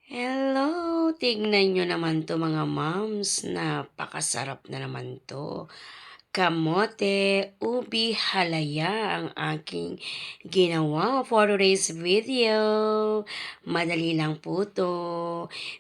Hello! Tignan nyo naman to mga moms. Napakasarap na naman to. Kamote, ubi, halaya ang aking ginawa for today's video. Madali lang po to.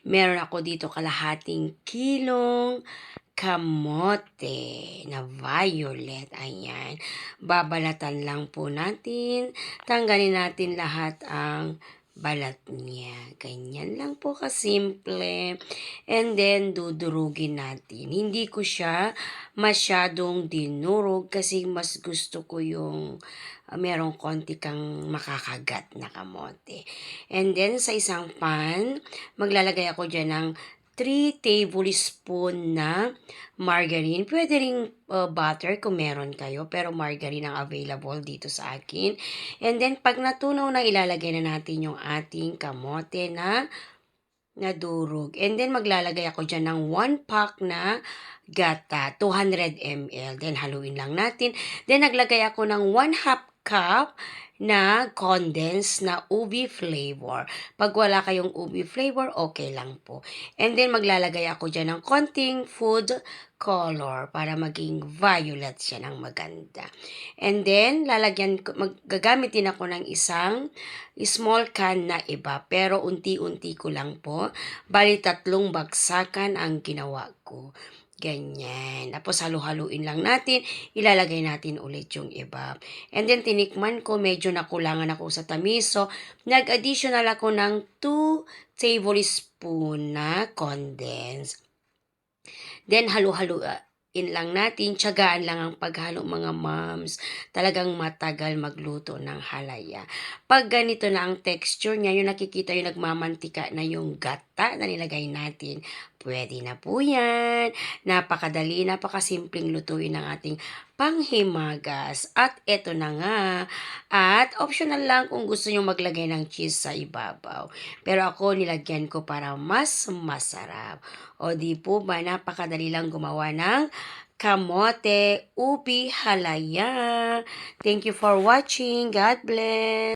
Meron ako dito kalahating kilong kamote na violet. Ayan. Babalatan lang po natin. Tanggalin natin lahat ang balat niya. Ganyan lang po kasimple. And then, dudurugin natin. Hindi ko siya masyadong dinurog kasi mas gusto ko yung merong konti kang makakagat na kamote. And then, sa isang pan, maglalagay ako dyan ng 3 tablespoon na margarine. Pwede ring butter kung meron kayo, pero margarine ang available dito sa akin. And then, pag natunaw na, ilalagay na natin yung ating kamote na nadurog. And then, maglalagay ako dyan ng 1 pack na gata, 200 ml. Then, haluin lang natin. Then, naglagay ako ng 1/2 cup na condensed na ubi flavor. Pag wala kayong ubi flavor, okay lang po. And then, maglalagay ako dyan ng konting food color para maging violet siya ng maganda. And then, gagamit din ako ng isang small can na iba, pero unti-unti ko lang po. Bali, 3 bagsakan ang ginawa ko. Ganyan. Tapos halu-haluin lang natin. Ilalagay natin ulit yung iba. And then tinikman ko, medyo nakulangan ako sa tamis. So, nag-additional ako ng 2 tablespoon na condensed. Then halu-haluin lang natin, tiyagaan lang ang paghalo mga moms. Talagang matagal magluto ng halaya. Pag ganito na ang texture niya, yung nakikita yung nagmamantika na yung gata na nilagay natin, pwede na po yan. Napakadali, napakasimpleng lutuin ng ating panghimagas. At eto na nga. At optional lang kung gusto nyo maglagay ng cheese sa ibabaw. Pero ako nilagyan ko para mas masarap. O di po ba, napakadali lang gumawa ng kamote, ubi, halaya. Thank you for watching. God bless.